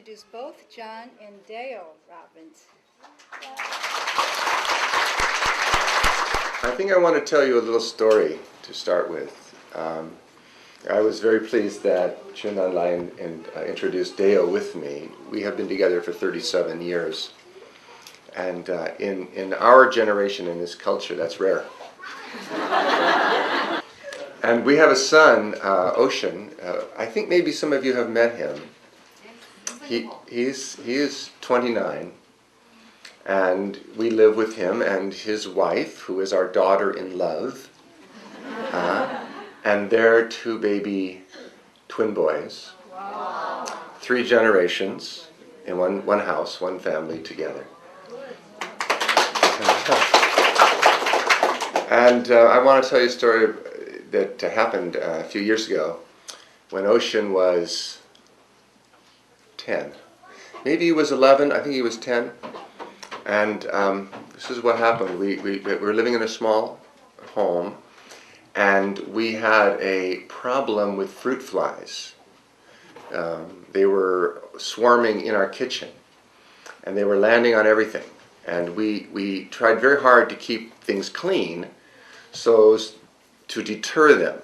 introduce both John and Dale Robbins. I think I want to tell you a little story to start with. I was very pleased that Chunan Lai introduced Deo with me. We have been together for 37 years. And in our generation, in this culture, that's rare. And we have a son, Ocean. I think maybe some of you have met him. He is 29. And we live with him and his wife, who is our daughter-in-love. And their two baby twin boys. Wow. 3 generations in one house, one family together. And I want to tell you a story that happened a few years ago when Ocean was 10. Maybe he was 11, I think he was 10. And this is what happened. We were living in a small home, and we had a problem with fruit flies. They were swarming in our kitchen, and they were landing on everything. And we tried very hard to keep things clean so as to deter them.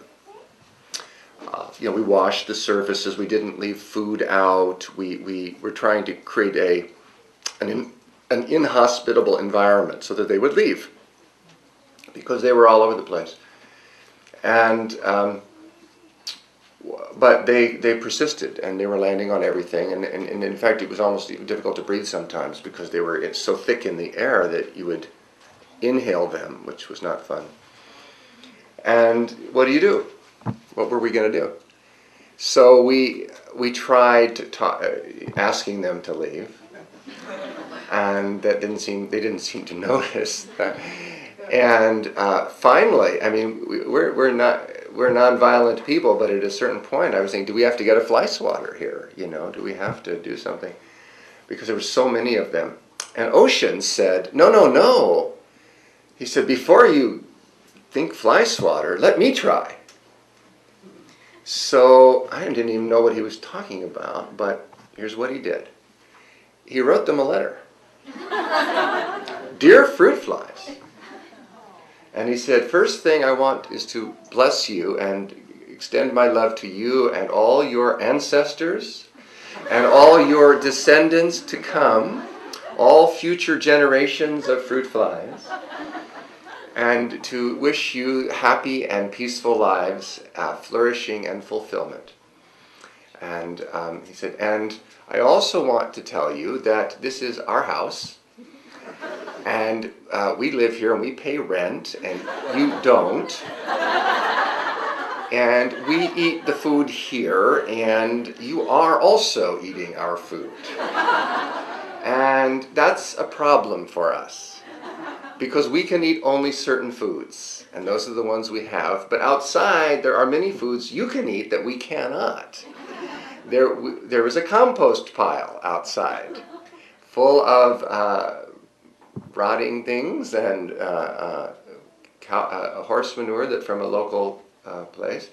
We washed the surfaces, we didn't leave food out, we were trying to create an inhospitable environment so that they would leave, because they were all over the place. And but they persisted, and they were landing on everything, and in fact it was almost even difficult to breathe sometimes because they were so thick in the air that you would inhale them, which was not fun. And what do? What were we going to do? So we tried asking them to leave, and they didn't seem to notice. And finally, I mean, we're non-violent people, but at a certain point, I was thinking, do we have to get a fly swatter here? Do we have to do something? Because there were so many of them. And Ocean said, no. He said, before you think fly swatter, let me try. So I didn't even know what he was talking about, but here's what he did. He wrote them a letter. Dear fruit flies. And he said, first thing I want is to bless you and extend my love to you and all your ancestors and all your descendants to come, all future generations of fruit flies, and to wish you happy and peaceful lives, flourishing and fulfillment. And he said, and I also want to tell you that this is our house, and we live here and we pay rent, and you don't. And we eat the food here, and you are also eating our food. And that's a problem for us, because we can eat only certain foods, and those are the ones we have. But outside, there are many foods you can eat that we cannot. There is a compost pile outside, full of rotting things and horse manure that from a local place,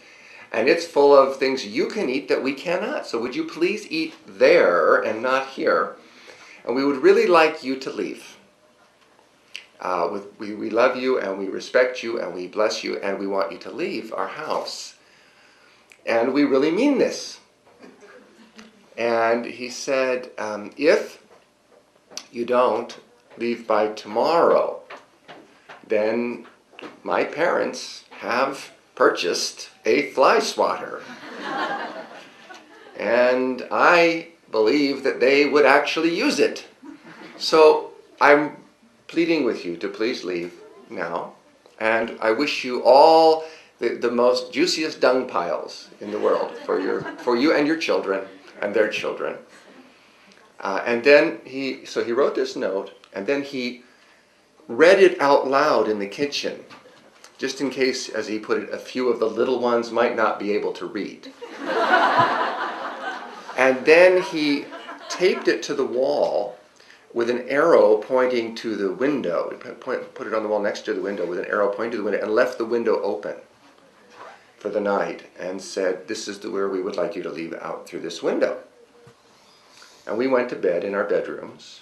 and it's full of things you can eat that we cannot. So would you please eat there and not here? And we would really like you to leave. We love you and we respect you and we bless you, and we want you to leave our house. And we really mean this. And he said, if you don't leave by tomorrow, then my parents have purchased a fly swatter. And I believe that they would actually use it. So I'm pleading with you to please leave now. And I wish you all the most juiciest dung piles in the world for you and your children and their children. And then he wrote this note, and then he read it out loud in the kitchen, just in case, as he put it, a few of the little ones might not be able to read. And then he taped it to the wall with an arrow pointing to the window. Put it on the wall next to the window with an arrow pointing to the window, and left the window open for the night, and said, this is where we would like you to leave out through this window. And we went to bed in our bedrooms.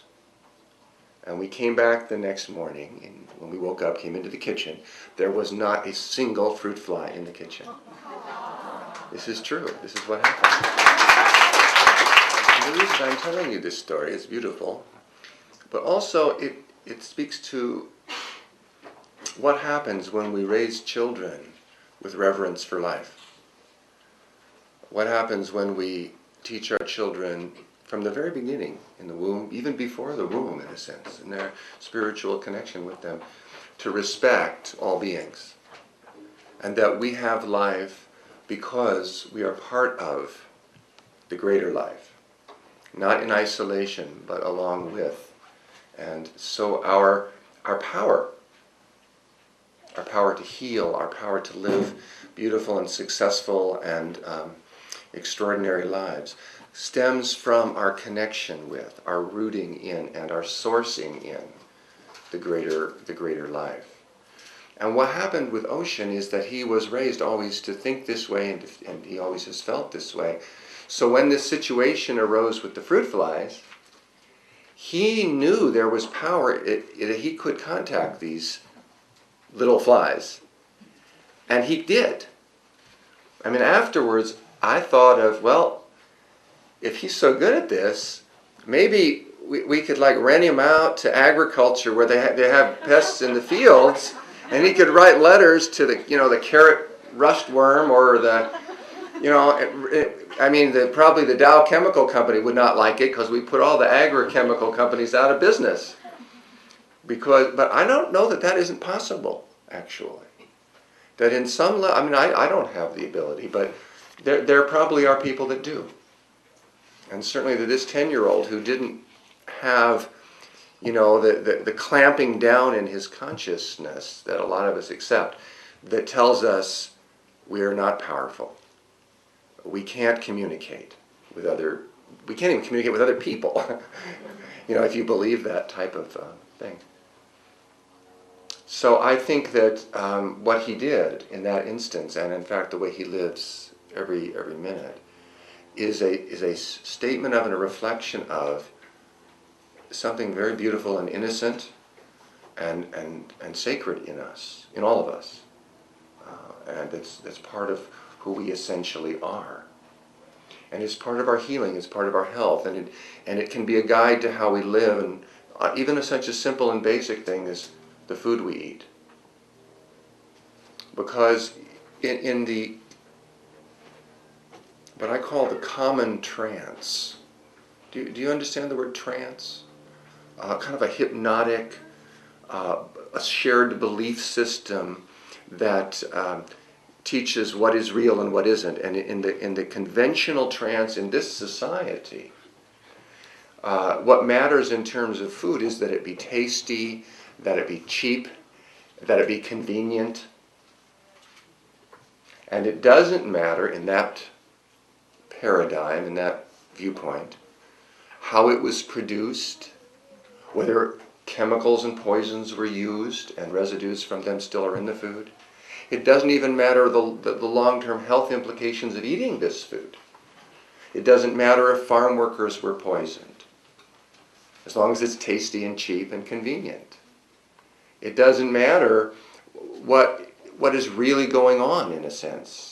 And we came back the next morning, and when we woke up, came into the kitchen, there was not a single fruit fly in the kitchen. This is true. This is what happened. And the reason I'm telling you this story is beautiful, but also it speaks to what happens when we raise children with reverence for life. What happens when we teach our children from the very beginning, in the womb, even before the womb in a sense, in their spiritual connection with them, to respect all beings. And that we have life because we are part of the greater life. Not in isolation, but along with. And so our power to heal, our power to live beautiful and successful and extraordinary lives, stems from our connection with, our rooting in, and our sourcing in the greater life. And what happened with Ocean is that he was raised always to think this way, and he always has felt this way. So when this situation arose with the fruit flies, he knew there was power. He could contact these little flies. And he did. I mean, afterwards, I thought of, well, if he's so good at this, maybe we could like rent him out to agriculture where they have pests in the fields, and he could write letters to the carrot rust worm or probably the Dow Chemical Company would not like it because we put all the agrochemical companies out of business. But I don't know that isn't possible, actually. That in some level, I don't have the ability, but there probably are people that do. And certainly this 10-year-old who didn't have, the clamping down in his consciousness that a lot of us accept, that tells us we are not powerful. We can't communicate with we can't even communicate with other people, if you believe that type of thing. So I think that what he did in that instance, and in fact the way he lives every minute, is a statement of and a reflection of something very beautiful and innocent and sacred in us, in all of us. And that's part of who we essentially are. And it's part of our healing, it's part of our health, and it can be a guide to how we live, and even such a simple and basic thing as the food we eat. Because in the what I call the common trance. Do you understand the word trance? Kind of a hypnotic, a shared belief system that teaches what is real and what isn't. And in the conventional trance in this society, what matters in terms of food is that it be tasty, that it be cheap, that it be convenient. And it doesn't matter in that paradigm, in that viewpoint, how it was produced, whether chemicals and poisons were used and residues from them still are in the food. It doesn't even matter the long-term health implications of eating this food. It doesn't matter if farm workers were poisoned, as long as it's tasty and cheap and convenient. It doesn't matter what is really going on, in a sense.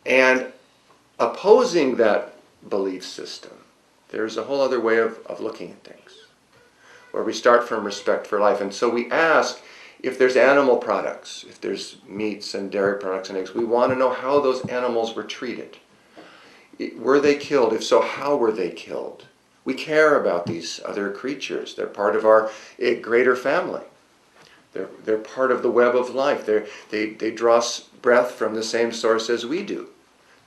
And opposing that belief system, there's a whole other way of looking at things, where we start from respect for life. And so we ask, if there's animal products, if there's meats and dairy products and eggs, we want to know how those animals were treated. Were they killed? If so, how were they killed? We care about these other creatures. They're part of our greater family. They're part of the web of life. They draw breath from the same source as we do.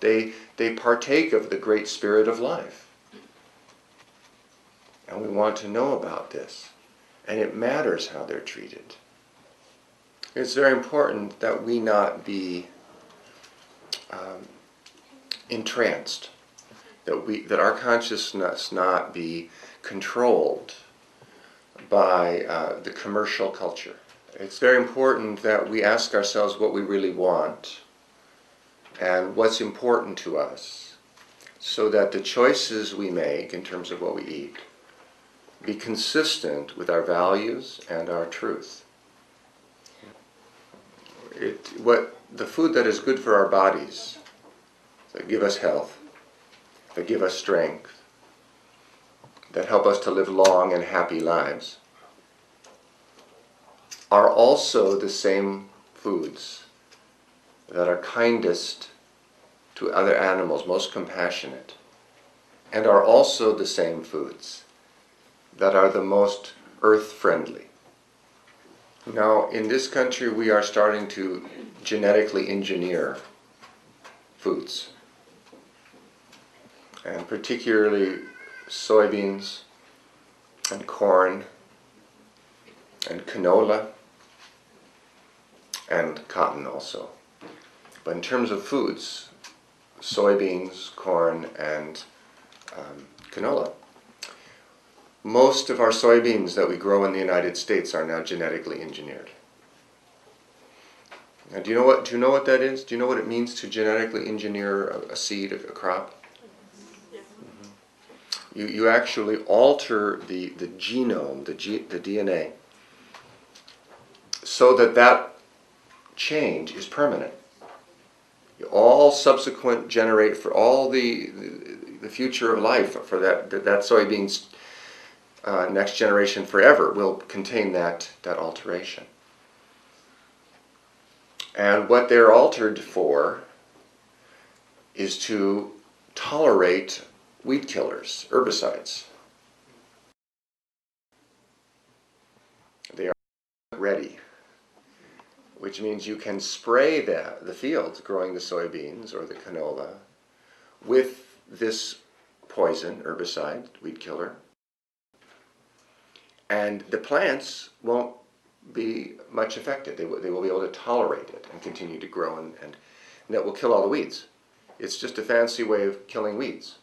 They partake of the great spirit of life. And we want to know about this. And it matters how they're treated. It's very important that we not be entranced, that our consciousness not be controlled by the commercial culture. It's very important that we ask ourselves what we really want and what's important to us. so that the choices we make in terms of what we eat be consistent with our values and our truth. The food that is good for our bodies, that give us health, that give us strength, that help us to live long and happy lives, are also the same foods that are kindest to other animals, most compassionate, and are also the same foods that are the most earth-friendly. Now, in this country, we are starting to genetically engineer foods, and particularly soybeans and corn and canola and cotton also. But in terms of foods, soybeans, corn, and canola. Most of our soybeans that we grow in the United States are now genetically engineered. Now, do you know what that is? Do you know what it means to genetically engineer a seed, a crop? You actually alter the genome, the DNA, so that change is permanent. All subsequent generate for all the future of life for that soybean's next generation forever will contain that alteration. And what they're altered for is to tolerate weed killers, herbicides. They are ready, which means you can spray the fields growing the soybeans or the canola with this poison, herbicide, weed killer, and the plants won't be much affected. They will be able to tolerate it and continue to grow, and that will kill all the weeds. It's just a fancy way of killing weeds.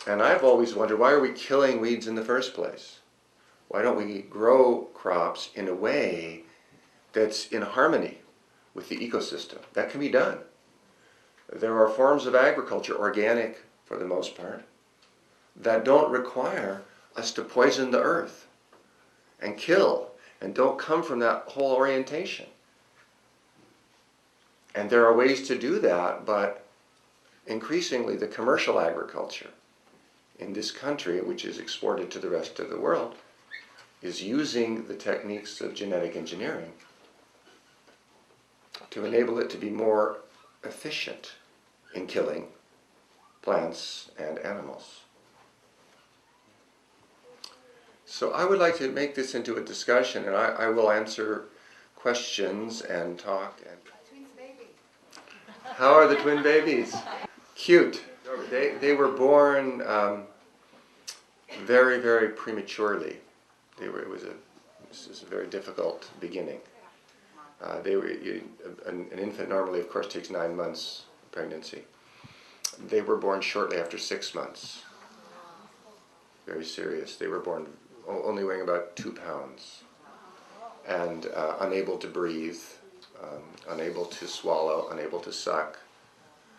And I've always wondered, why are we killing weeds in the first place? Why don't we grow crops in a way that's in harmony with the ecosystem? That can be done. There are forms of agriculture, organic for the most part, that don't require us to poison the earth and kill, and don't come from that whole orientation. And there are ways to do that, but increasingly the commercial agriculture in this country, which is exported to the rest of the world, is using the techniques of genetic engineering to enable it to be more efficient in killing plants and animals. So I would like to make this into a discussion, and I will answer questions and talk. Twins baby. How are the twin babies? Cute. They were born very, very prematurely. This is a very difficult beginning. An infant normally, of course, takes 9 months pregnancy. They were born shortly after 6 months. Very serious. They were born only weighing about 2 pounds and unable to breathe, unable to swallow, unable to suck,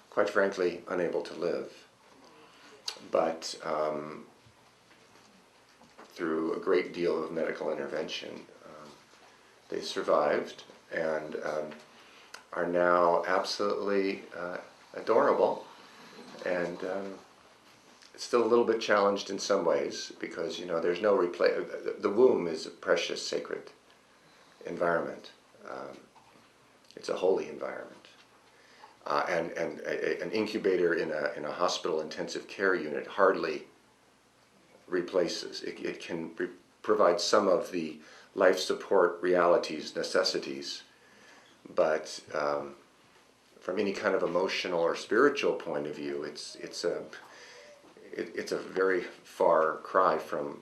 quite frankly, unable to live. But through a great deal of medical intervention, they survived and are now absolutely adorable, and it's still a little bit challenged in some ways because, there's no the womb is a precious, sacred environment. It's a holy environment, and an incubator in a hospital intensive care unit hardly replaces. It can provide some of the life support realities, necessities, but from any kind of emotional or spiritual point of view, it's a very far cry from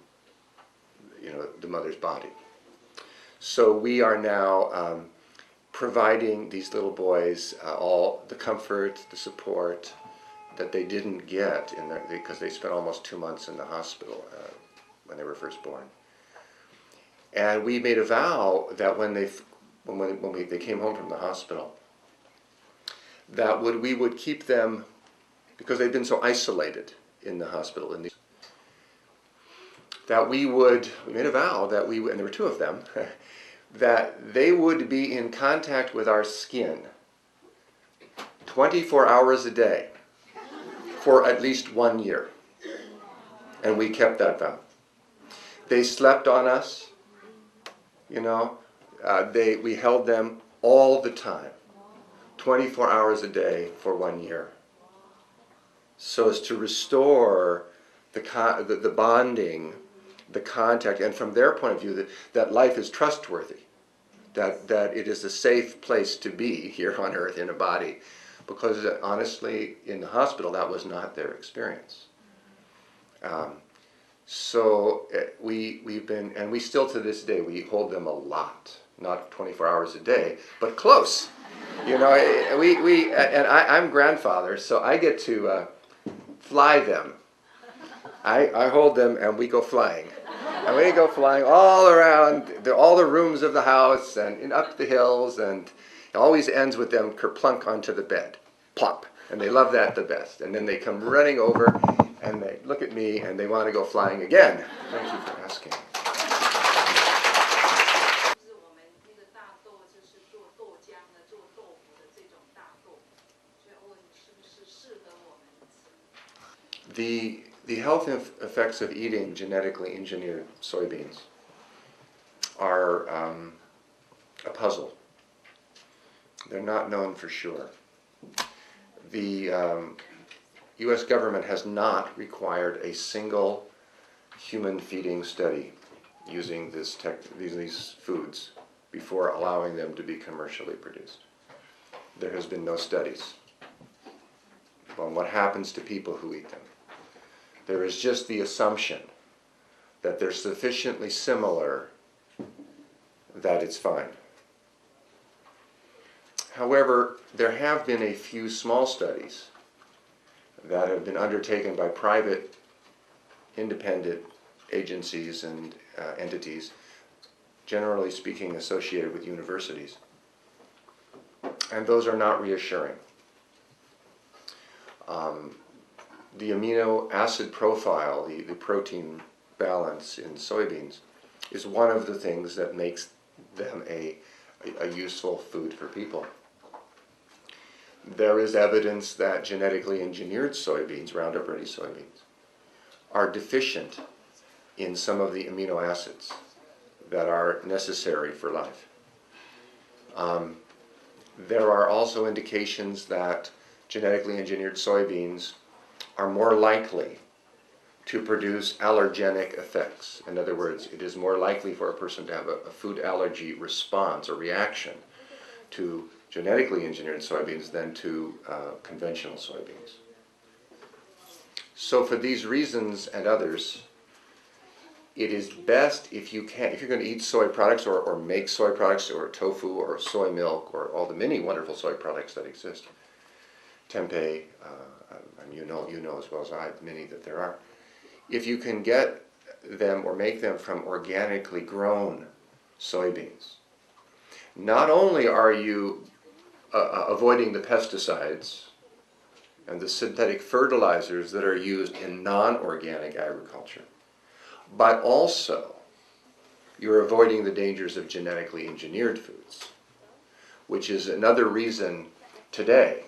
the mother's body. So we are now providing these little boys all the comfort, the support that they didn't get because they spent almost 2 months in the hospital when they were first born. And we made a vow that when they came home from the hospital, that we would keep them because they've been so isolated in the hospital. That we made a vow that we would, and there were two of them, that they would be in contact with our skin 24 hours a day for at least 1 year. And we kept that vow. They slept on us, we held them all the time, 24 hours a day for 1 year, so as to restore the bonding, the contact, and from their point of view, that life is trustworthy, that it is a safe place to be here on earth in a body, because honestly, in the hospital, that was not their experience. So we've been, and we still to this day, we hold them a lot, not 24 hours a day, but close. And I'm grandfather, so I get to fly them. I hold them and we go flying. And we go flying all around all the rooms of the house and up the hills, and it always ends with them kerplunk onto the bed. Plop. And they love that the best. And then they come running over and they look at me and they want to go flying again. Thank you for asking. The health effects of eating genetically engineered soybeans are a puzzle. They're not known for sure. The U.S. government has not required a single human feeding study using these foods before allowing them to be commercially produced. There has been no studies on what happens to people who eat them. There is just the assumption that they're sufficiently similar that it's fine. However, there have been a few small studies that have been undertaken by private, independent agencies and entities, generally speaking associated with universities. And those are not reassuring. The amino acid profile, the protein balance in soybeans, is one of the things that makes them a useful food for people. There is evidence that genetically engineered soybeans, Roundup Ready soybeans, are deficient in some of the amino acids that are necessary for life. There are also indications that genetically engineered soybeans are more likely to produce allergenic effects. In other words, it is more likely for a person to have a food allergy response or reaction to genetically engineered soybeans than to conventional soybeans. So for these reasons and others, it is best if you're going to eat soy products or make soy products or tofu or soy milk or all the many wonderful soy products that exist, tempeh, and you know as well as I, many that there are. If you can get them or make them from organically grown soybeans, not only are you avoiding the pesticides and the synthetic fertilizers that are used in non-organic agriculture, but also you're avoiding the dangers of genetically engineered foods, which is another reason today,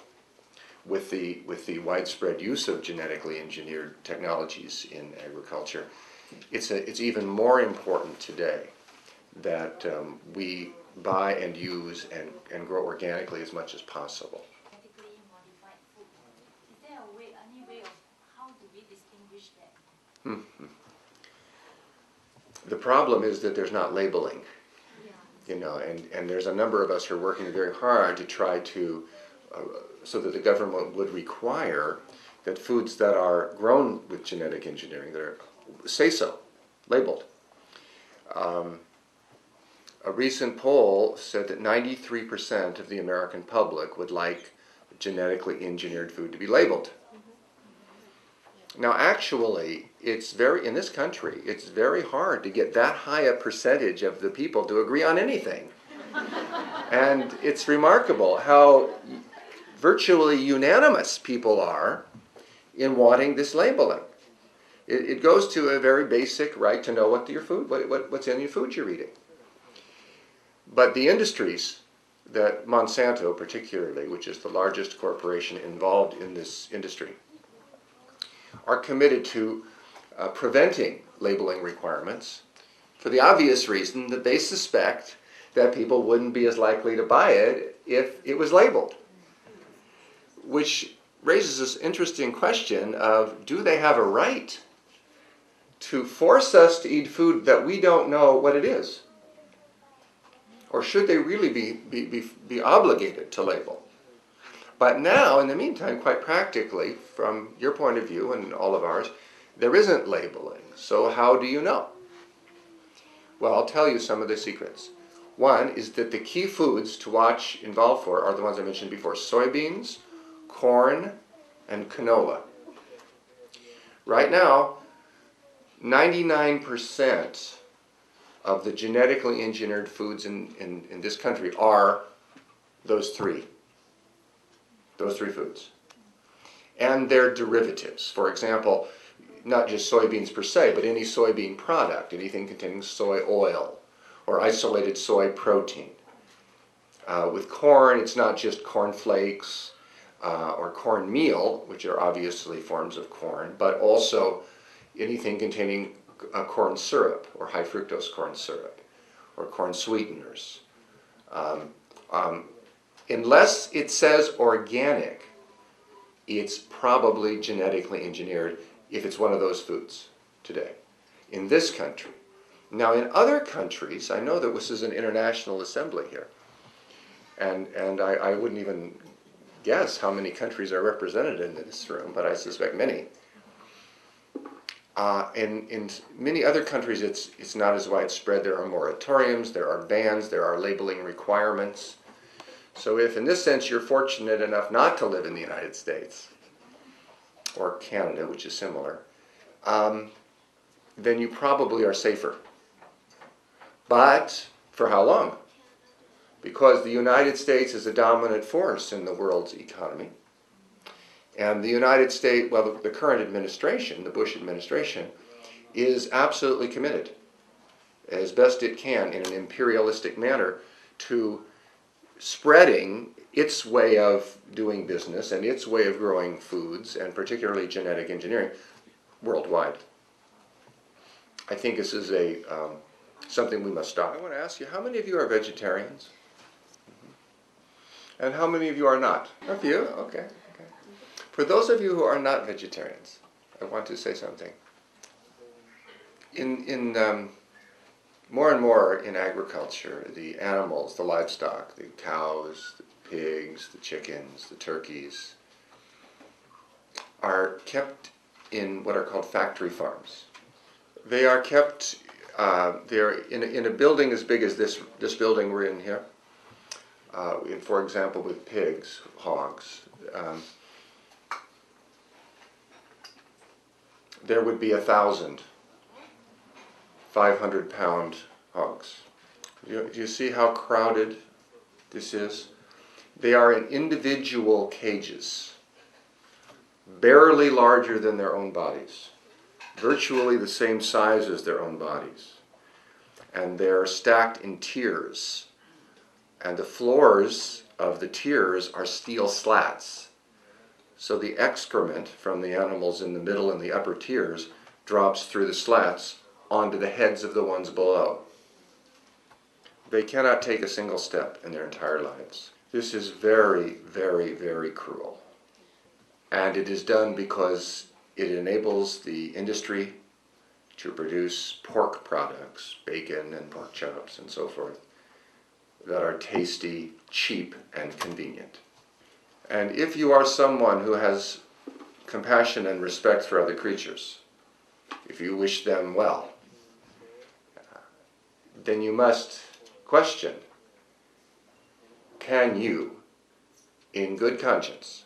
with the widespread use of genetically engineered technologies in agriculture, it's even more important today that we buy and use and grow organically as much as possible. Genetically modified food. Is there any way of how do we distinguish that? Mm-hmm. The problem is that there's not labeling, and there's a number of us who are working very hard to try to, so that the government would require that foods that are grown with genetic engineering, that are, say so, labeled. A recent poll said that 93% of the American public would like genetically engineered food to be labeled. Now actually, in this country, it's very hard to get that high a percentage of the people to agree on anything. And it's remarkable how virtually unanimous people are in wanting this labeling. It goes to a very basic right to know what's in your food you're eating. But the industries, that Monsanto particularly, which is the largest corporation involved in this industry, are committed to preventing labeling requirements for the obvious reason that they suspect that people wouldn't be as likely to buy it if it was labeled. Which raises this interesting question of, do they have a right to force us to eat food that we don't know what it is? Or should they really be obligated to label? But now, in the meantime, quite practically, from your point of view and all of ours, there isn't labeling. So how do you know? Well, I'll tell you some of the secrets. One is that the key foods to watch involved for are the ones I mentioned before: soybeans, corn, and canola. Right now, 99% of the genetically engineered foods in this country are those three foods. And their derivatives. For example, not just soybeans per se, but any soybean product, anything containing soy oil or isolated soy protein. With corn, it's not just corn flakes or corn meal, which are obviously forms of corn, but also anything containing corn syrup or high fructose corn syrup or corn sweeteners. Unless it says organic, it's probably genetically engineered if it's one of those foods today in this country. Now in other countries, I know that this is an international assembly here, and I wouldn't even guess how many countries are represented in this room, but I suspect many. In many other countries, it's not as widespread. There are moratoriums, there are bans, there are labeling requirements. So if in this sense you're fortunate enough not to live in the United States, or Canada, which is similar, then you probably are safer. But for how long? Because the United States is a dominant force in the world's economy. And the United States, well, the current administration, the Bush administration, is absolutely committed, as best it can in an imperialistic manner, to spreading its way of doing business and its way of growing foods, and particularly genetic engineering, worldwide. I think this is something we must stop. I want to ask you, how many of you are vegetarians? And how many of you are not? A few? Okay. For those of you who are not vegetarians, I want to say something. In more and more in agriculture, the animals, the livestock, the cows, the pigs, the chickens, the turkeys, are kept in what are called factory farms. They are kept, they're in a building as big as this building we're in here. For example, with pigs, hogs, there would be 1,000 500-pound hogs. Do you see how crowded this is? They are in individual cages, barely larger than their own bodies, virtually the same size as their own bodies. And they're stacked in tiers. And the floors of the tiers are steel slats. So the excrement from the animals in the middle and the upper tiers drops through the slats onto the heads of the ones below. They cannot take a single step in their entire lives. This is very, very, very cruel. And it is done because it enables the industry to produce pork products, bacon and pork chops and so forth, that are tasty, cheap, and convenient. And if you are someone who has compassion and respect for other creatures, if you wish them well, then you must question, can you, in good conscience,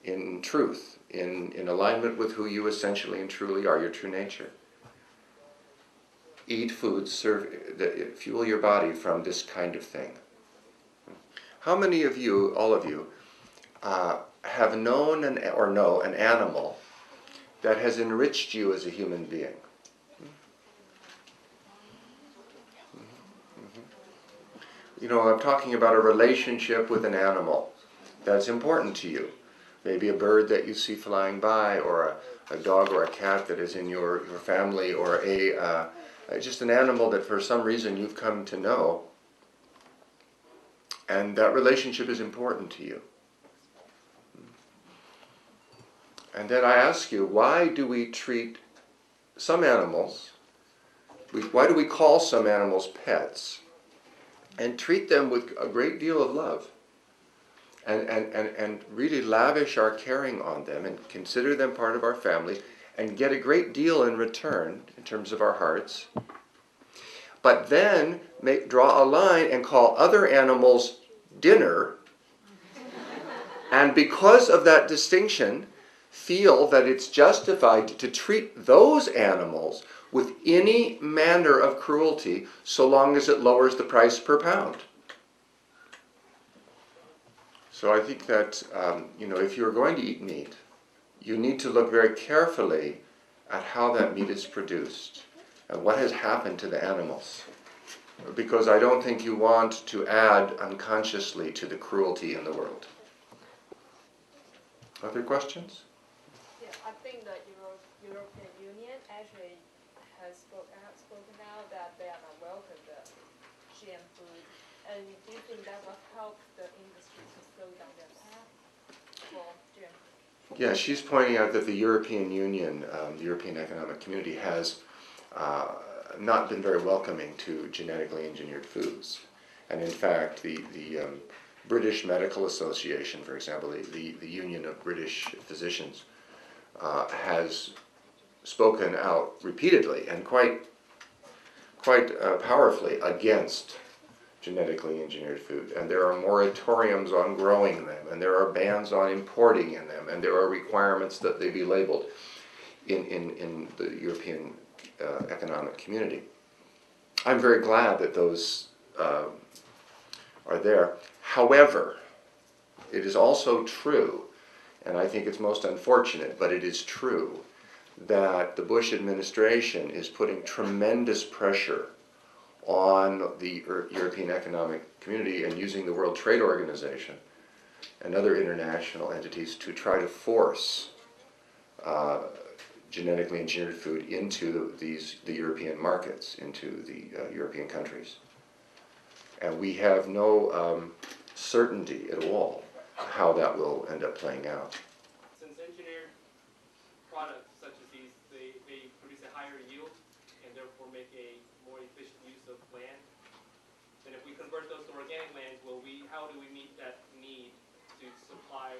in truth, in alignment with who you essentially and truly are, your true nature, eat foods that fuel your body from this kind of thing? How many of you, all of you, have known or know an animal that has enriched you as a human being. You know, I'm talking about a relationship with an animal that's important to you. Maybe a bird that you see flying by, or a dog or a cat that is in your family, or just an animal that for some reason you've come to know. And that relationship is important to you. And then I ask you, why do we treat some animals, why do we call some animals pets, and treat them with a great deal of love, and really lavish our caring on them, and consider them part of our family, and get a great deal in return in terms of our hearts, but then draw a line and call other animals dinner, and because of that distinction, feel that it's justified to treat those animals with any manner of cruelty so long as it lowers the price per pound. So I think that, if you're going to eat meat, you need to look very carefully at how that meat is produced and what has happened to the animals. Because I don't think you want to add unconsciously to the cruelty in the world. Other questions? Yeah, I think the European Union actually has spoken out that they are not welcome the GM food. And do you think that will help the industry to slow down their path for GM food? Yeah, she's pointing out that the European Union, the European Economic Community, has not been very welcoming to genetically engineered foods. And in fact, the British Medical Association, for example, the Union of British Physicians, has spoken out repeatedly and quite powerfully against genetically engineered food. And there are moratoriums on growing them, and there are bans on importing in them, and there are requirements that they be labeled in the European Economic Community. I'm very glad that those are there. However, it is also true, and I think it's most unfortunate, but it is true, that the Bush administration is putting tremendous pressure on the European Economic Community and using the World Trade Organization and other international entities to try to force genetically engineered food into the European markets, into the European countries. And we have no certainty at all how that will end up playing out. Since engineered products such as these, they produce a higher yield and therefore make a more efficient use of land, then if we convert those to organic lands, how do we meet that need to supply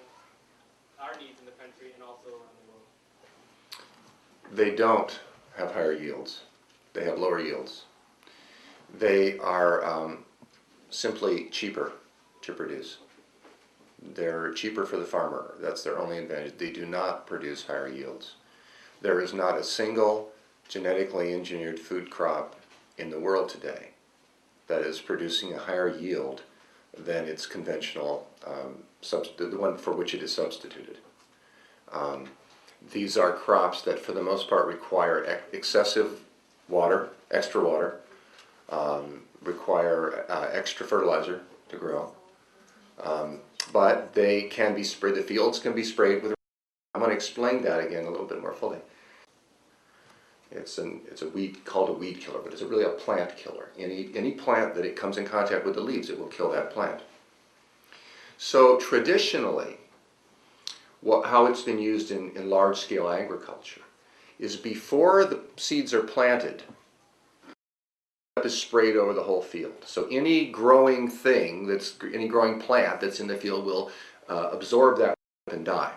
our needs in the country and also around the world? They don't have higher yields. They have lower yields. They are simply cheaper to produce. They're cheaper for the farmer. That's their only advantage. They do not produce higher yields. There is not a single genetically engineered food crop in the world today that is producing a higher yield than its conventional, the one for which it is substituted. These are crops that for the most part require excessive water, extra water, require extra fertilizer to grow. But they can be sprayed, the fields can be sprayed with, I'm going to explain that again a little bit more fully. It's a weed, called a weed killer, but it's really a plant killer. Any plant that it comes in contact with the leaves, it will kill that plant. So traditionally, how it's been used in large-scale agriculture is before the seeds are planted, is sprayed over the whole field. So any growing any growing plant that's in the field will absorb that and die.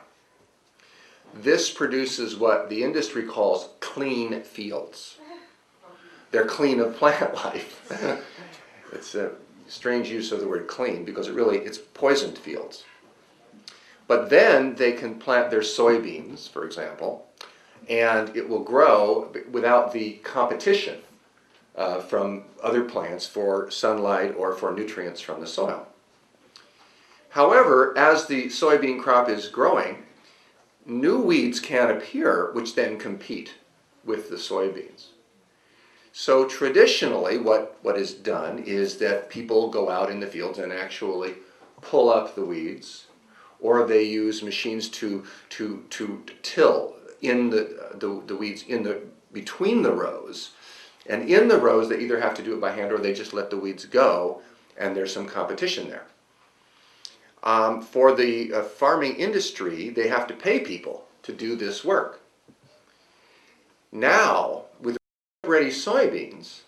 This produces what the industry calls clean fields. They're clean of plant life. It's a strange use of the word clean because it's poisoned fields. But then they can plant their soybeans, for example, and it will grow without the competition from other plants for sunlight or for nutrients from the soil. However, as the soybean crop is growing, new weeds can appear, which then compete with the soybeans. So traditionally, what is done is that people go out in the fields and actually pull up the weeds, or they use machines to till in the weeds between the rows. And in the rows, they either have to do it by hand or they just let the weeds go, and there's some competition there. For the farming industry, they have to pay people to do this work. Now, with ready soybeans,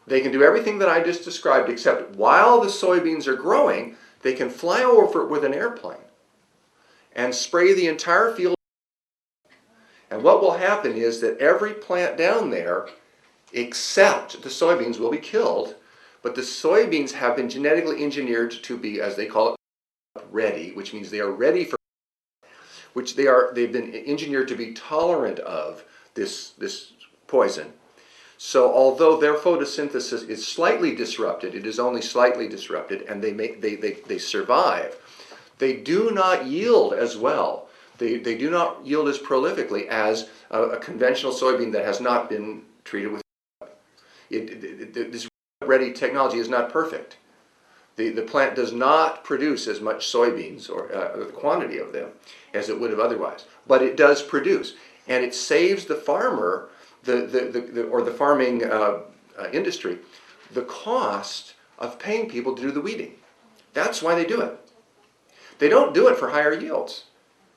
they can do everything that I just described, except while the soybeans are growing, they can fly over it with an airplane and spray the entire field. And what will happen is that every plant down there, except the soybeans, will be killed, but the soybeans have been genetically engineered to be, as they call it, ready, which means they are ready for, they've been engineered to be tolerant of this poison. So although their photosynthesis is slightly disrupted, it is only slightly disrupted, and they survive, they do not yield as well. They do not yield as prolifically as a conventional soybean that has not been treated with. This ready technology is not perfect. The plant does not produce as much soybeans or the quantity of them as it would have otherwise, but it does produce, and it saves the farmer or the farming industry the cost of paying people to do the weeding. That's why they do it. They don't do it for higher yields.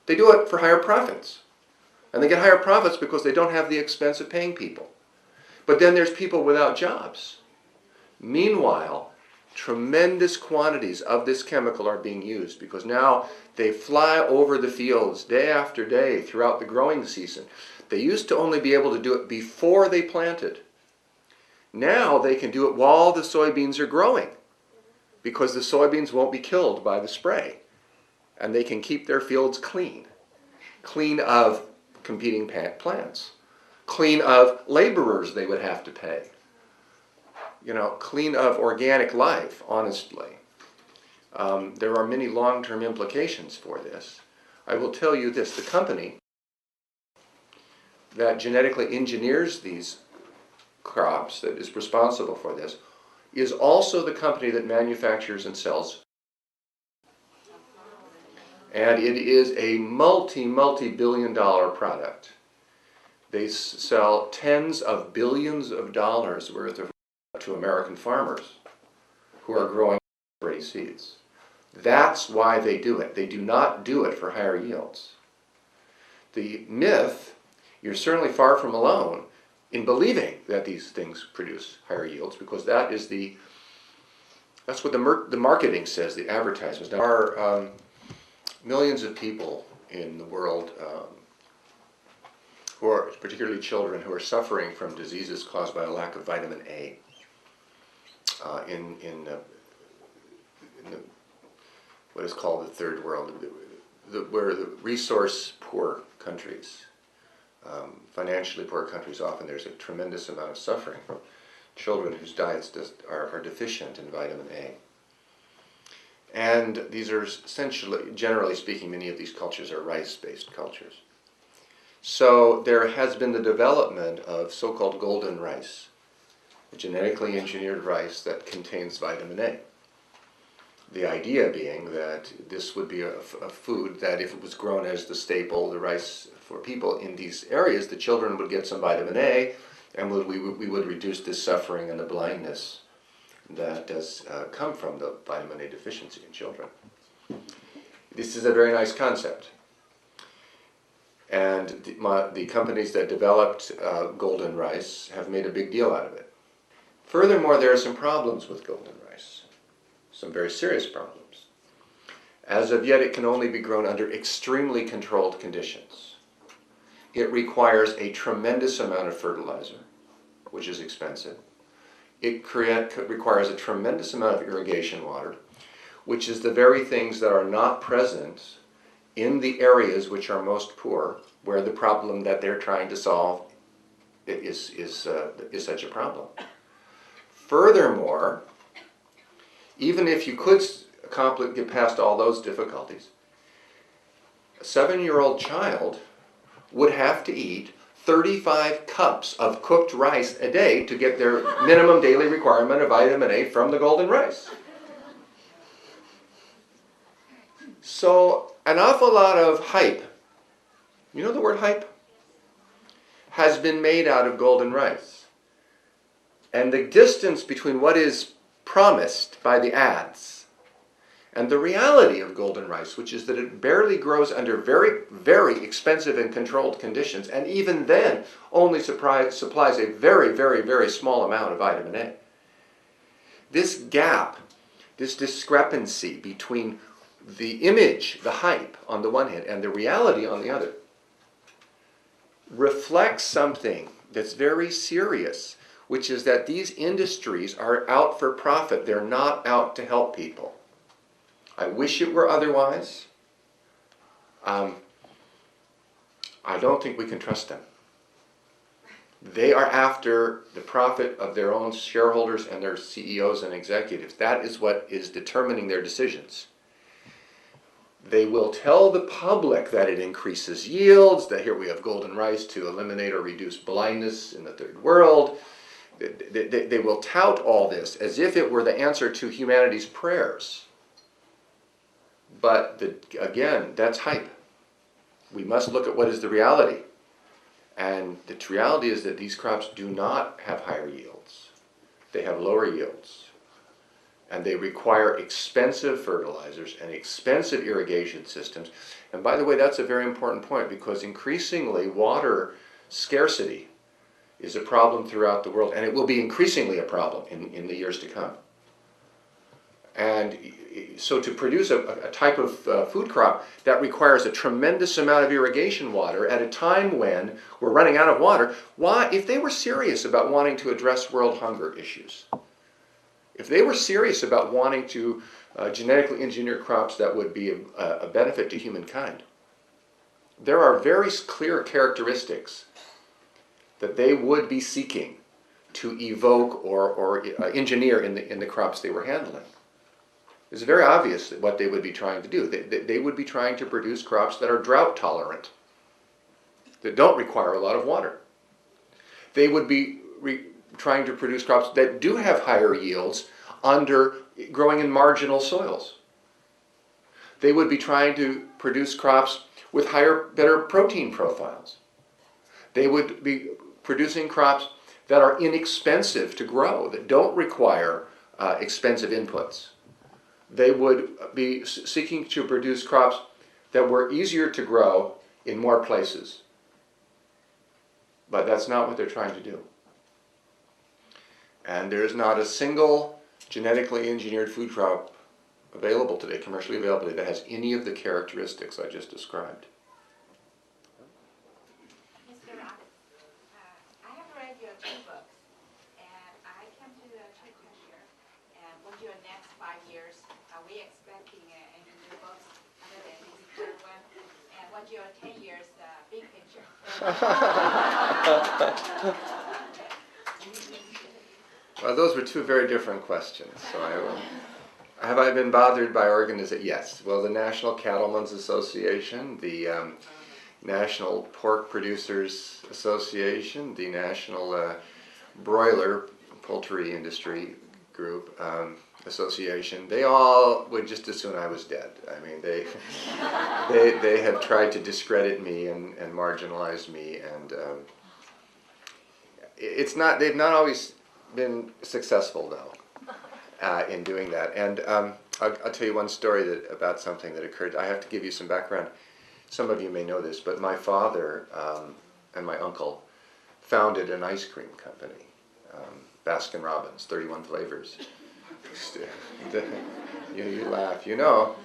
They do it for higher profits. And they get higher profits because they don't have the expense of paying people. But then there's people without jobs. Meanwhile, tremendous quantities of this chemical are being used because now they fly over the fields day after day throughout the growing season. They used to only be able to do it before they planted. Now they can do it while the soybeans are growing because the soybeans won't be killed by the spray. And they can keep their fields clean of competing plants, clean of laborers they would have to pay, clean of organic life, honestly. There are many long-term implications for this. I will tell you this, the company that genetically engineers these crops, that is responsible for this, is also the company that manufactures and sells. And it is a multi-billion-dollar product. They sell tens of billions of dollars worth of to American farmers who are growing ready seeds. That's why they do it. They do not do it for higher yields. The myth, you're certainly far from alone in believing that these things produce higher yields, because that's what the marketing says, the advertisements. There are millions of people in the world who are, particularly children, who are suffering from diseases caused by a lack of vitamin A in what is called the third world, where the resource-poor countries, financially poor countries, often there's a tremendous amount of suffering from children whose diets are deficient in vitamin A. And these are essentially, generally speaking, many of these cultures are rice-based cultures. So there has been the development of so-called golden rice, a genetically engineered rice that contains vitamin A. The idea being that this would be a food that, if it was grown as the staple, the rice for people in these areas, the children would get some vitamin A, and we would reduce this suffering and the blindness that does come from the vitamin A deficiency in children. This is a very nice concept. And the companies that developed golden rice have made a big deal out of it. Furthermore, there are some problems with golden rice, some very serious problems. As of yet, it can only be grown under extremely controlled conditions. It requires a tremendous amount of fertilizer, which is expensive. It requires a tremendous amount of irrigation water, which is the very things that are not present in the areas which are most poor, where the problem that they're trying to solve is such a problem. Furthermore, even if you could get past all those difficulties, a 7-year-old child would have to eat 35 cups of cooked rice a day to get their minimum daily requirement of vitamin A from the golden rice. So an awful lot of hype, you know the word hype? Has been made out of golden rice. And the distance between what is promised by the ads and the reality of golden rice, which is that it barely grows under very, very expensive and controlled conditions, and even then only supplies a very, very, very small amount of vitamin A. This gap, this discrepancy between the image, the hype on the one hand, and the reality on the other, reflects something that's very serious, which is that these industries are out for profit. They're not out to help people. I wish it were otherwise. I don't think we can trust them. They are after the profit of their own shareholders and their CEOs and executives. That is what is determining their decisions. They will tell the public that it increases yields, that here we have golden rice to eliminate or reduce blindness in the third world. They will tout all this as if it were the answer to humanity's prayers. But again, that's hype. We must look at what is the reality. And the reality is that these crops do not have higher yields. They have lower yields. And they require expensive fertilizers and expensive irrigation systems. And by the way, that's a very important point, because increasingly water scarcity is a problem throughout the world, and it will be increasingly a problem in the years to come. And so to produce a type of food crop that requires a tremendous amount of irrigation water at a time when we're running out of water, why, if they were serious about wanting to address world hunger issues, if they were serious about wanting to genetically engineer crops that would be a benefit to humankind, there are very clear characteristics that they would be seeking to evoke or engineer in the crops they were handling. It's very obvious what they would be trying to do. They would be trying to produce crops that are drought tolerant, that don't require a lot of water. They would be trying to produce crops that do have higher yields under growing in marginal soils. They would be trying to produce crops with better protein profiles. They would be producing crops that are inexpensive to grow, that don't require expensive inputs. They would be seeking to produce crops that were easier to grow in more places. But that's not what they're trying to do. And there's not a single genetically engineered food crop available today, commercially available today, that has any of the characteristics I just described. Mr. Roberts, I have read your 2 books, and I came to the check cashier, and what's your next 5 years? Are we expecting any new books other than this current one? And what's your 10 years big picture? Well, those were 2 very different questions. So have I been bothered by organizations? Yes. Well, the National Cattlemen's Association, the National Pork Producers Association, the National Broiler Poultry Industry Group Association, they all would just as soon I was dead. I mean, they have tried to discredit me and marginalize me, and they've not always been successful though in doing that. And I'll tell you one story about something that occurred. I have to give you some background. Some of you may know this, but my father and my uncle founded an ice cream company, Baskin Robbins, 31 flavors. You laugh. You know,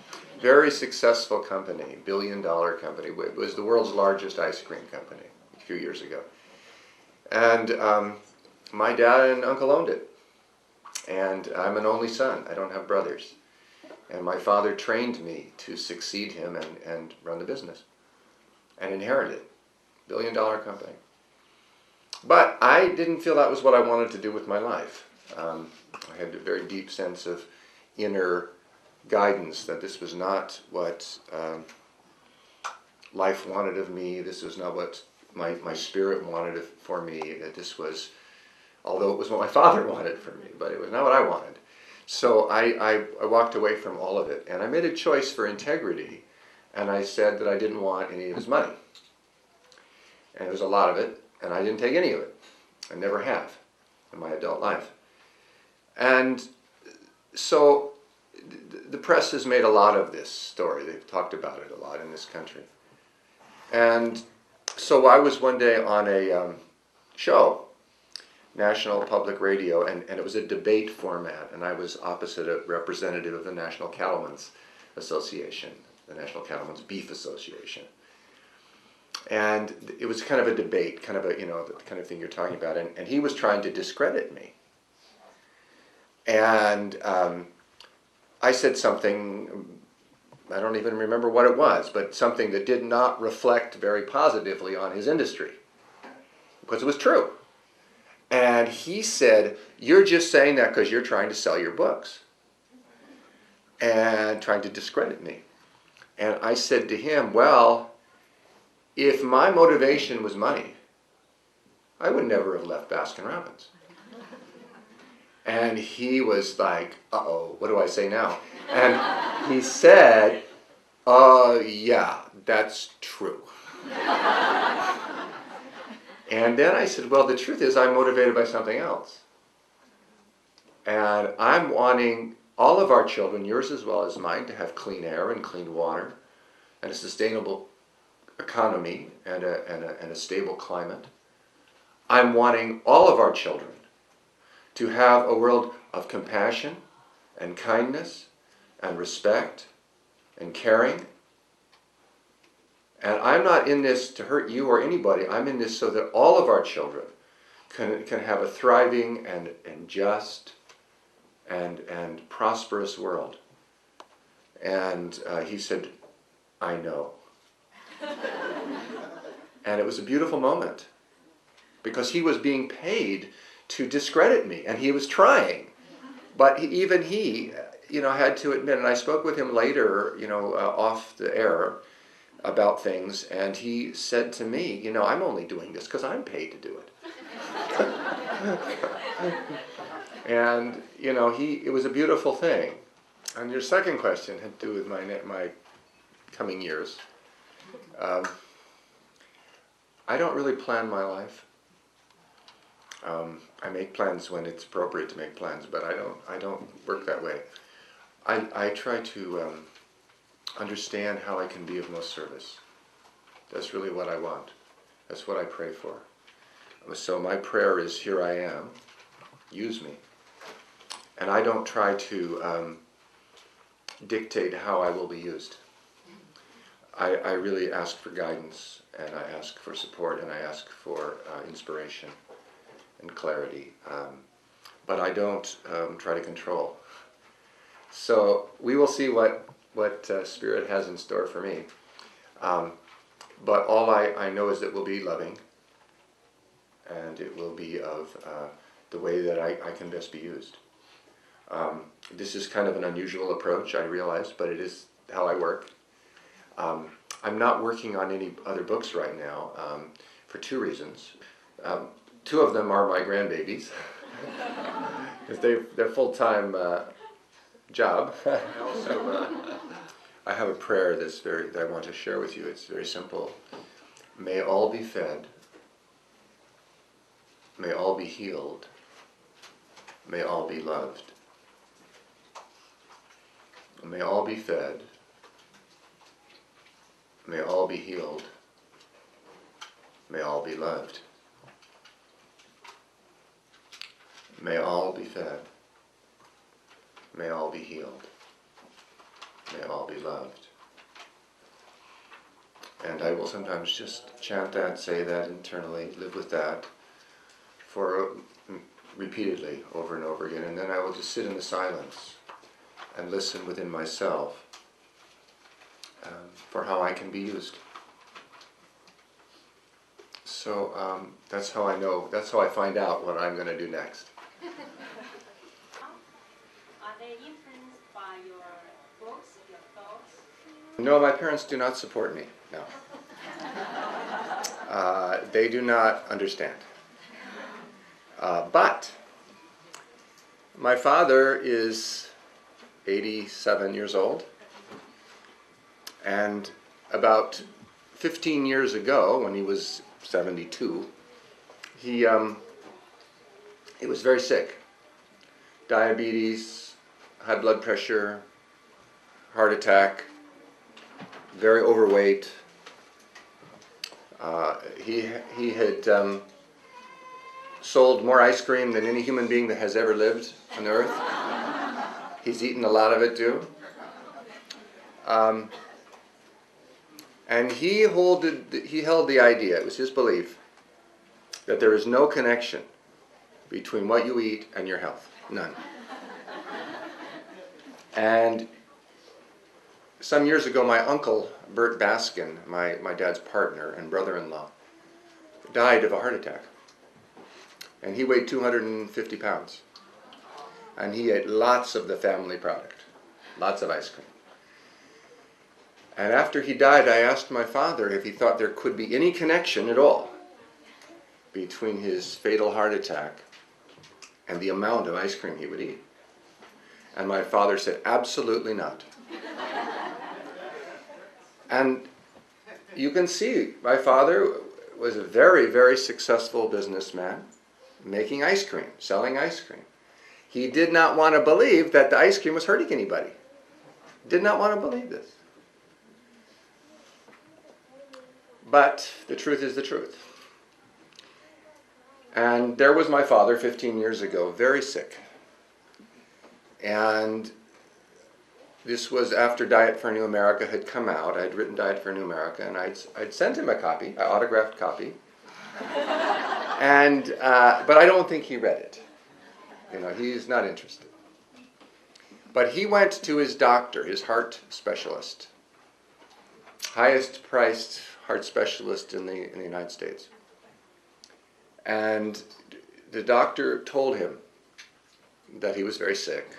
very successful company, billion-dollar company. It was the world's largest ice cream company a few years ago. And my dad and uncle owned it. And I'm an only son. I don't have brothers. And my father trained me to succeed him and run the business. And inherited it. Billion-dollar company. But I didn't feel that was what I wanted to do with my life. I had a very deep sense of inner guidance that this was not what life wanted of me. This was not what my spirit wanted for me. That this was, although it was what my father wanted for me, but it was not what I wanted. So I walked away from all of it, and I made a choice for integrity, and I said that I didn't want any of his money. And it was a lot of it, and I didn't take any of it. I never have in my adult life. And so the press has made a lot of this story. They've talked about it a lot in this country. And so I was one day on a show, National Public Radio, and it was a debate format, and I was opposite a representative of the National Cattlemen's Association, the National Cattlemen's Beef Association. And it was kind of a debate, kind of a, the kind of thing you're talking about, and he was trying to discredit me. And I said something, I don't even remember what it was, but something that did not reflect very positively on his industry, because it was true. And he said, "You're just saying that because you're trying to sell your books," and trying to discredit me. And I said to him, well, if my motivation was money, I would never have left Baskin-Robbins. And he was like, uh-oh, what do I say now? And he said, yeah, that's true. And then I said, well, the truth is I'm motivated by something else. And I'm wanting all of our children, yours as well as mine, to have clean air and clean water and a sustainable economy and a stable climate. I'm wanting all of our children to have a world of compassion and kindness and respect and caring. And I'm not in this to hurt you or anybody. I'm in this so that all of our children can have a thriving and just and prosperous world. And he said, I know. And it was a beautiful moment, because he was being paid to discredit me, and he was trying. But even he, had to admit, and I spoke with him later, off the air about things, and he said to me, I'm only doing this because I'm paid to do it. And, it was a beautiful thing. And your second question had to do with my coming years. I don't really plan my life. I make plans when it's appropriate to make plans, but I don't work that way. I try to understand how I can be of most service. That's really what I want. That's what I pray for. So my prayer is, here I am, use me. And I don't try to dictate how I will be used. I really ask for guidance, and I ask for support, and I ask for inspiration and clarity. But I don't try to control. So we will see what Spirit has in store for me. But all I know is that it will be loving, and it will be of the way that I can best be used. This is kind of an unusual approach, I realize, but it is how I work. I'm not working on any other books right now for two reasons. Two of them are my grandbabies, because they're full-time job. I have a prayer that I want to share with you. It's very simple. May all be fed. May all be healed. May all be loved. May all be fed. May all be healed. May all be loved. May all be fed. May all be healed. May all be loved. And I will sometimes just chant that, say that internally, live with that for repeatedly over and over again. And then I will just sit in the silence and listen within myself for how I can be used. So that's how I know, that's how I find out what I'm going to do next. Are they influenced by your books, your thoughts? No, my parents do not support me, no. they do not understand. But my father is 87 years old, and about 15 years ago, when he was 72, he was very sick. Diabetes, high blood pressure, heart attack, very overweight. He had sold more ice cream than any human being that has ever lived on earth. He's eaten a lot of it too. And he held the idea, it was his belief, that there is no connection between what you eat and your health. None. And some years ago, my uncle, Bert Baskin, my dad's partner and brother-in-law, died of a heart attack. And he weighed 250 pounds. And he ate lots of the family product, lots of ice cream. And after he died, I asked my father if he thought there could be any connection at all between his fatal heart attack and the amount of ice cream he would eat. And my father said, absolutely not. And you can see, my father was a very, very successful businessman, making ice cream, selling ice cream. He did not want to believe that the ice cream was hurting anybody. Did not want to believe this. But the truth is the truth. And there was my father 15 years ago, very sick. And this was after Diet for a New America had come out. I'd written Diet for a New America, and I'd sent him a copy, an autographed copy. And but I don't think he read it. You know, he's not interested. But he went to his doctor, his heart specialist, highest priced heart specialist in the United States. And the doctor told him that he was very sick,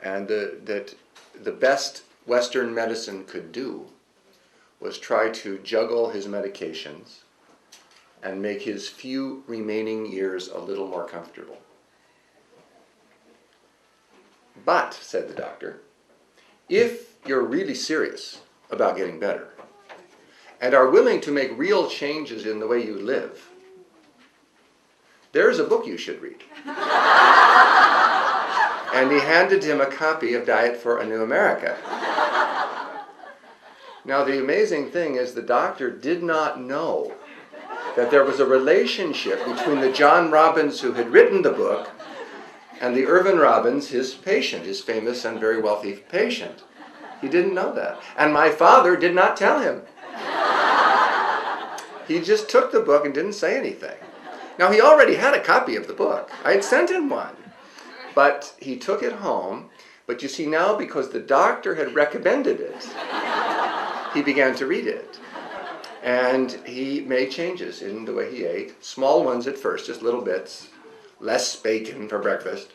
and that the best Western medicine could do was try to juggle his medications and make his few remaining years a little more comfortable. But, said the doctor, if you're really serious about getting better and are willing to make real changes in the way you live, there's a book you should read. And he handed him a copy of Diet for a New America. Now, the amazing thing is the doctor did not know that there was a relationship between the John Robbins who had written the book and the Irvin Robbins, his patient, his famous and very wealthy patient. He didn't know that. And my father did not tell him. He just took the book and didn't say anything. Now, he already had a copy of the book. I had sent him one. But he took it home. But you see, now because the doctor had recommended it, he began to read it. And he made changes in the way he ate. Small ones at first, just little bits. Less bacon for breakfast.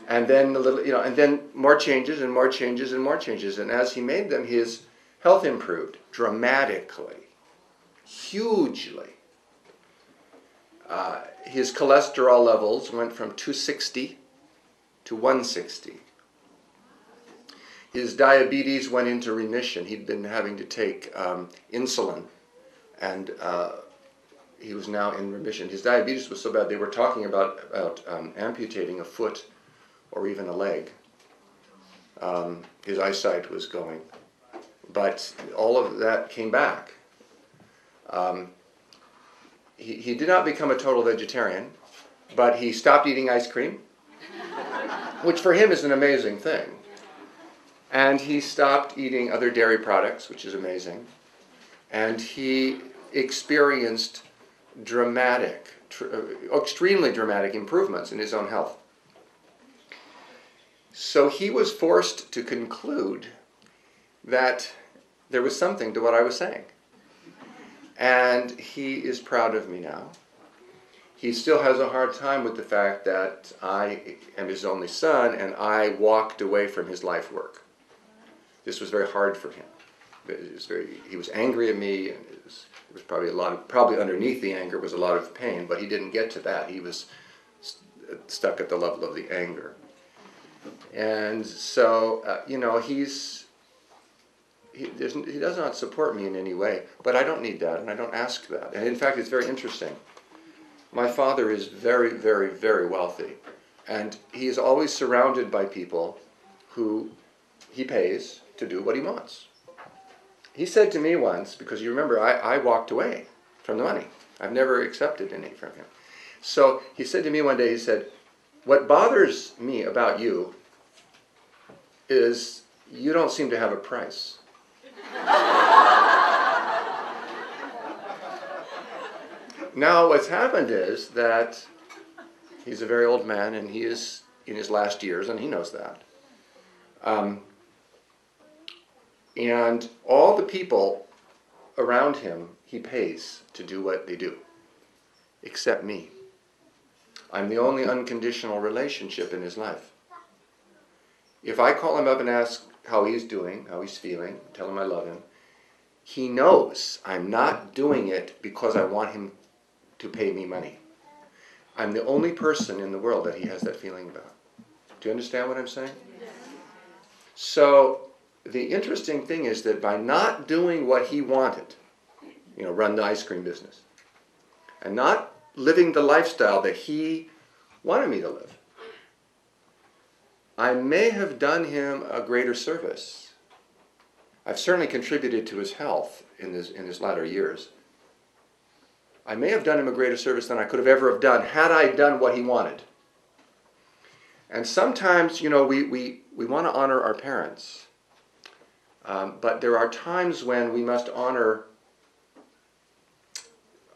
And then and then more changes and more changes and more changes. And as he made them, his health improved dramatically, hugely. His cholesterol levels went from 260 to 160. His diabetes went into remission. He'd been having to take insulin, and he was now in remission. His diabetes was so bad they were talking about amputating a foot or even a leg. His eyesight was going. But all of that came back. He did not become a total vegetarian, but he stopped eating ice cream, which for him is an amazing thing. And he stopped eating other dairy products, which is amazing. And he experienced extremely dramatic improvements in his own health. So he was forced to conclude that there was something to what I was saying. And he is proud of me now. He still has a hard time with the fact that I am his only son and I walked away from his life work. This was very hard for him. He was angry at me, and it was probably underneath the anger was a lot of pain, but he didn't get to that. He was stuck at the level of the anger. And so, he does not support me in any way, but I don't need that, and I don't ask that. And in fact, it's very interesting. My father is very, very, very wealthy, and he is always surrounded by people who he pays to do what he wants. He said to me once, because you remember, I walked away from the money. I've never accepted any from him. So he said to me one day, he said, "What bothers me about you is you don't seem to have a price." Now what's happened is that he's a very old man, and he is in his last years, and he knows that. And all the people around him he pays to do what they do, except me. I'm the only unconditional relationship in his life. If I call him up and ask how he's doing, how he's feeling, tell him I love him, he knows I'm not doing it because I want him to pay me money. I'm the only person in the world that he has that feeling about. Do you understand what I'm saying? Yes. So the interesting thing is that by not doing what he wanted, run the ice cream business, and not living the lifestyle that he wanted me to live, I may have done him a greater service. I've certainly contributed to his health in his latter years. I may have done him a greater service than I could have ever have done had I done what he wanted. And sometimes, we want to honor our parents. But there are times when we must honor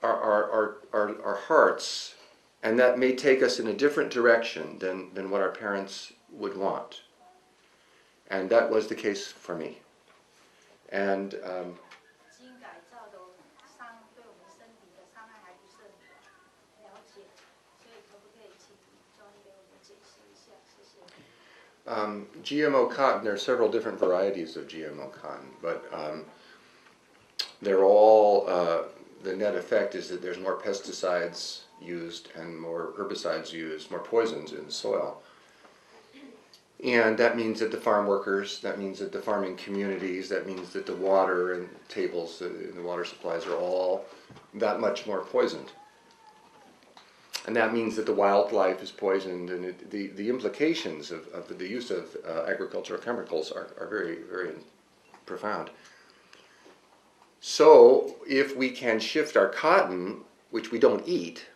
our hearts, and that may take us in a different direction than what our parents would want. And that was the case for me. And GMO cotton, there are several different varieties of GMO cotton, but they're all, the net effect is that there's more pesticides used and more herbicides used, more poisons in the soil. And that means that the farm workers, that means that the farming communities, that means that the water and tables, the water supplies are all that much more poisoned. And that means that the wildlife is poisoned, and the implications of the use of agricultural chemicals are very, very profound. So if we can shift our cotton, which we don't eat,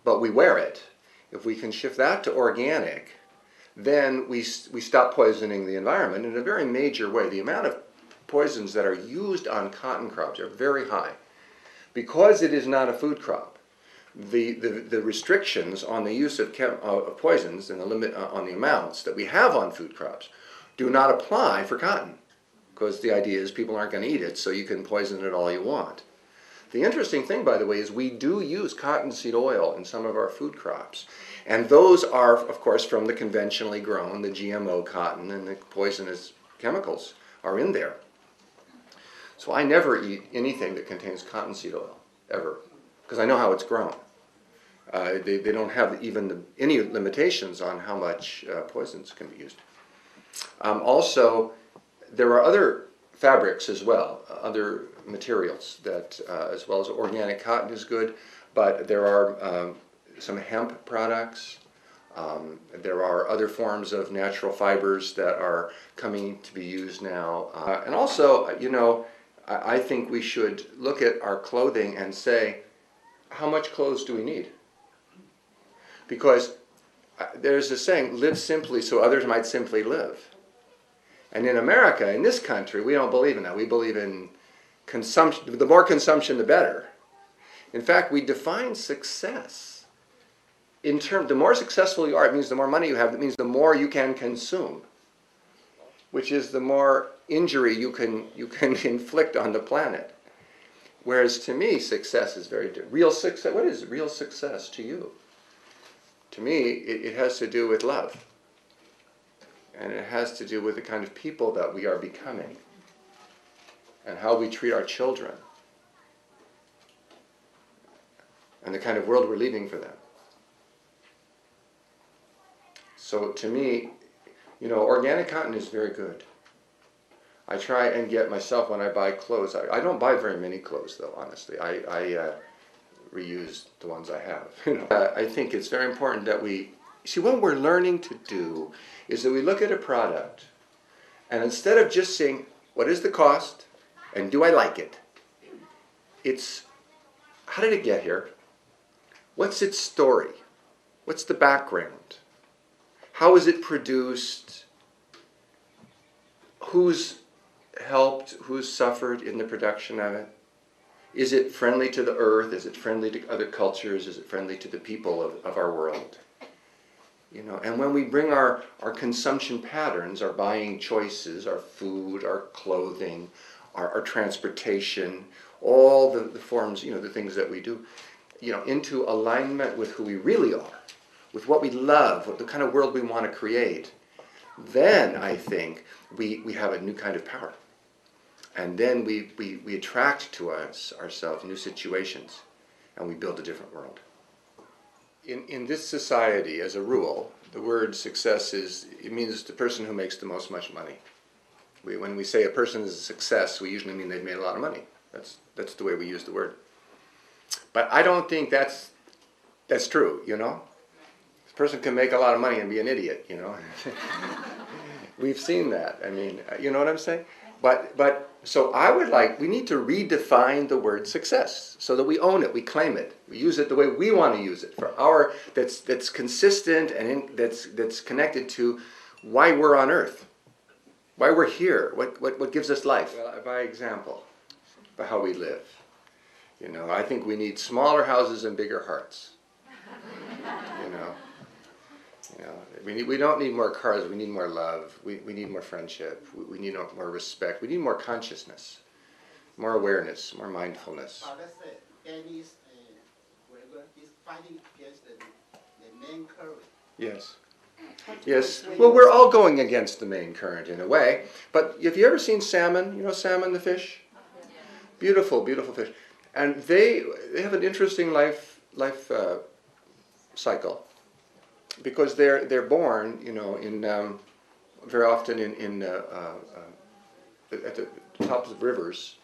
but we wear it, if we can shift that to organic, then we stop poisoning the environment in a very major way. The amount of poisons that are used on cotton crops are very high. Because it is not a food crop, the restrictions on the use of poisons and the limit on the amounts that we have on food crops do not apply for cotton, because the idea is people aren't going to eat it, so you can poison it all you want. The interesting thing, by the way, is we do use cottonseed oil in some of our food crops. And those are, of course, from the conventionally grown, the GMO cotton, and the poisonous chemicals are in there. So I never eat anything that contains cottonseed oil, ever, because I know how it's grown. They don't have even any limitations on how much poisons can be used. Also, there are other fabrics as well, other materials that, as well as organic cotton is good, but there are some hemp products. There are other forms of natural fibers that are coming to be used now. And also, I think we should look at our clothing and say, how much clothes do we need? Because there's a saying, live simply so others might simply live. And in America, in this country, we don't believe in that. We believe in consumption. The more consumption, the better. In fact, we define success in terms, the more successful you are, it means the more money you have, it means the more you can consume, which is the more injury you can inflict on the planet. Whereas to me, success is very different. Real success, what is real success to you? To me, it has to do with love. And it has to do with the kind of people that we are becoming. and how we treat our children and the kind of world we're leaving for them. So to me, organic cotton is very good. I try and get myself, when I buy clothes, I don't buy very many clothes though, honestly. I reuse the ones I have. I think it's very important that we, see, what we're learning to do is that we look at a product, and instead of just saying, what is the cost, and do I like it? It's, how did it get here? What's its story? What's the background? How is it produced? Who's helped? Who's suffered in the production of it? Is it friendly to the earth? Is it friendly to other cultures? Is it friendly to the people of our world? And when we bring our consumption patterns, our buying choices, our food, our clothing, our transportation, all the forms, the things that we do, into alignment with who we really are, with what we love, what the kind of world we want to create, then I think we have a new kind of power. And then we attract to ourselves new situations, and we build a different world. In this society, as a rule, the word success it means the person who makes the most much money. When we say a person is a success, we usually mean they've made a lot of money. That's the way we use the word. But I don't think that's true, This person can make a lot of money and be an idiot, We've seen that. I mean, you know what I'm saying? But so we need to redefine the word success so that we own it, we claim it, we use it the way we want to use it for that's consistent and that's connected to why we're on earth, why we're here, what gives us life. Well, by example, by how we live. I think we need smaller houses and bigger hearts. We don't need more cars, we need more love, we need more friendship, we need more respect, we need more consciousness, more awareness, more mindfulness. Let's say Annie's is fighting against the main current. Yes. Yes. Well, we're all going against the main current in a way. But have you ever seen salmon? Salmon the fish? Beautiful, beautiful fish. And they have an interesting life cycle. Because they're born, very often at the tops of rivers,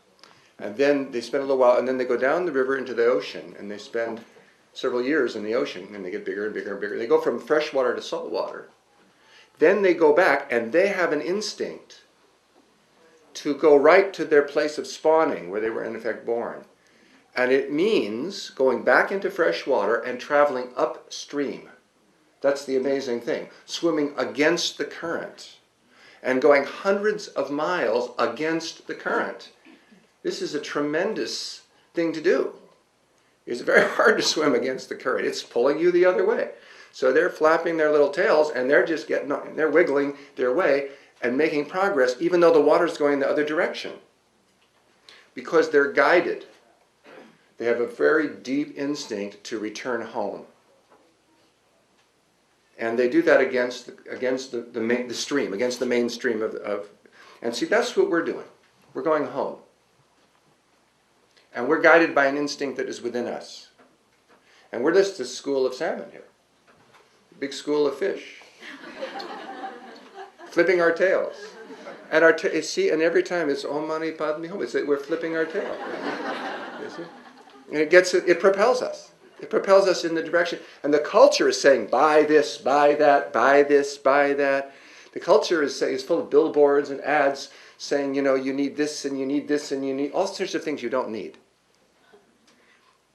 and then they spend a little while, and then they go down the river into the ocean, and they spend several years in the ocean, and they get bigger and bigger and bigger. They go from fresh water to salt water. Then they go back, and they have an instinct to go right to their place of spawning, where they were in effect born. And it means going back into fresh water and traveling upstream. That's the amazing thing. Swimming against the current and going hundreds of miles against the current. This is a tremendous thing to do. It's very hard to swim against the current. It's pulling you the other way. So they're flapping their little tails and they're wiggling their way and making progress even though the water's going the other direction. Because they're guided. They have a very deep instinct to return home. And they do that against the stream, against the mainstream of. And see, that's what we're doing. We're going home. And we're guided by an instinct that is within us. And we're just a school of salmon here. Big school of fish. Flipping our tails. And and every time it's Om Mani Padme Hum. It's that we're flipping our tail. You see? And it propels us. It propels us in the direction. And the culture is saying, buy this, buy that, buy this, buy that. The culture is full of billboards and ads saying, you need this and you need this and you need all sorts of things you don't need.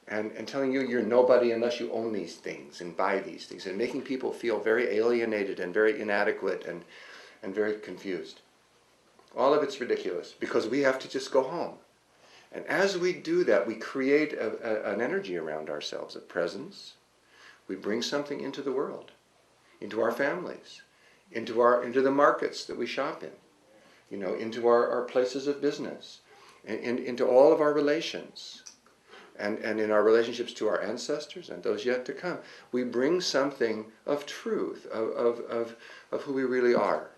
And telling you you're nobody unless you own these things and buy these things. And making people feel very alienated and very inadequate and very confused. All of it's ridiculous because we have to just go home. And as we do that, we create an energy around ourselves, a presence. We bring something into the world, into our families, into the markets that we shop in, into our places of business, and into all of our relations, and in our relationships to our ancestors and those yet to come. We bring something of truth, of who we really are.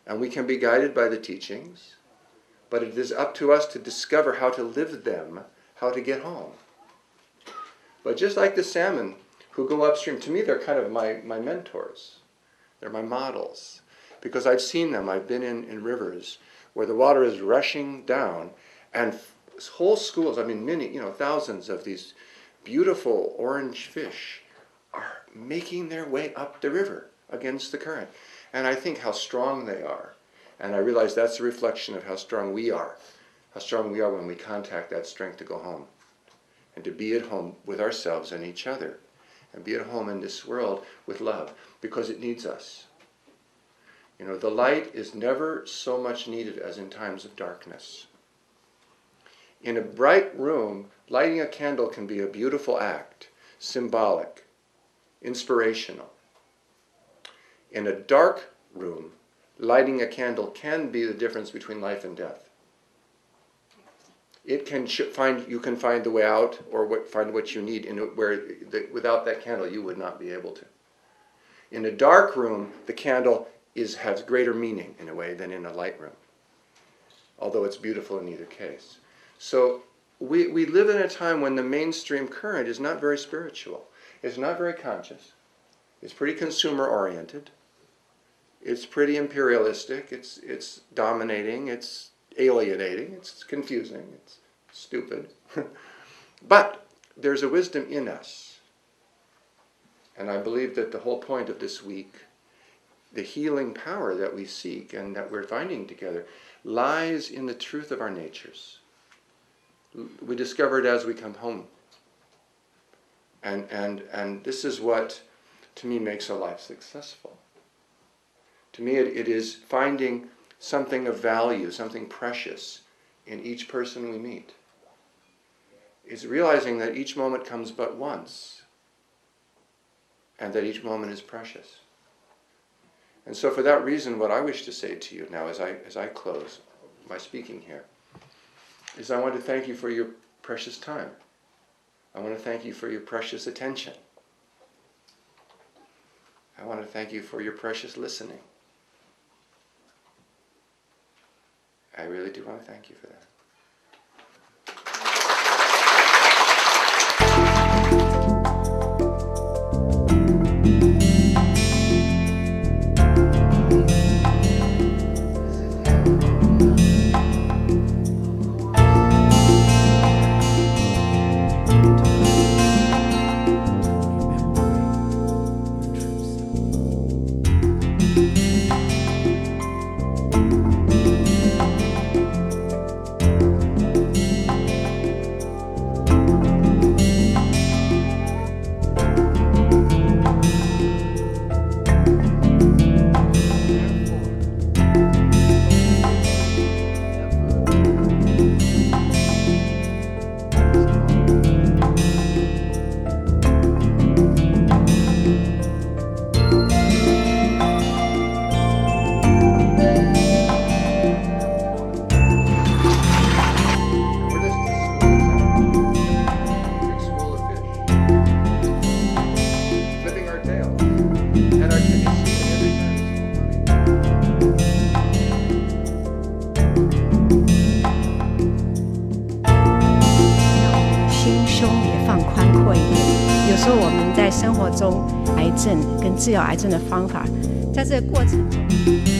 And we can be guided by the teachings. but it is up to us to discover how to live them, how to get home. But just like the salmon who go upstream, to me they're kind of my mentors. They're my models. Because I've seen them. I've been in rivers where the water is rushing down, and whole schools, I mean many, thousands of these beautiful orange fish are making their way up the river against the current. And I think how strong they are. And I realize that's a reflection of how strong we are. How strong we are when we contact that strength to go home. And to be at home with ourselves and each other. And be at home in this world with love. Because it needs us. The light is never so much needed as in times of darkness. In a bright room, lighting a candle can be a beautiful act. Symbolic. Inspirational. In a dark room, lighting a candle can be the difference between life and death. It can you can find the way out, or find what you need without that candle you would not be able to. In a dark room, the candle has greater meaning in a way than in a light room, although it's beautiful in either case. So we live in a time when the mainstream current is not very spiritual. It's not very conscious. It's pretty consumer-oriented. It's pretty imperialistic. It's dominating. It's alienating. It's confusing. It's stupid. But there's a wisdom in us. And I believe that the whole point of this week, the healing power that we seek and that we're finding together, lies in the truth of our natures. We discover it as we come home. And this is what, to me, makes a life successful. To me, it is finding something of value, something precious in each person we meet. It's realizing that each moment comes but once, and that each moment is precious. And so for that reason, what I wish to say to you now as I close my speaking here, is I want to thank you for your precious time. I want to thank you for your precious attention. I want to thank you for your precious listening. I really do want to thank you for that.生活中癌症跟治疗癌症的方法，在这个过程中。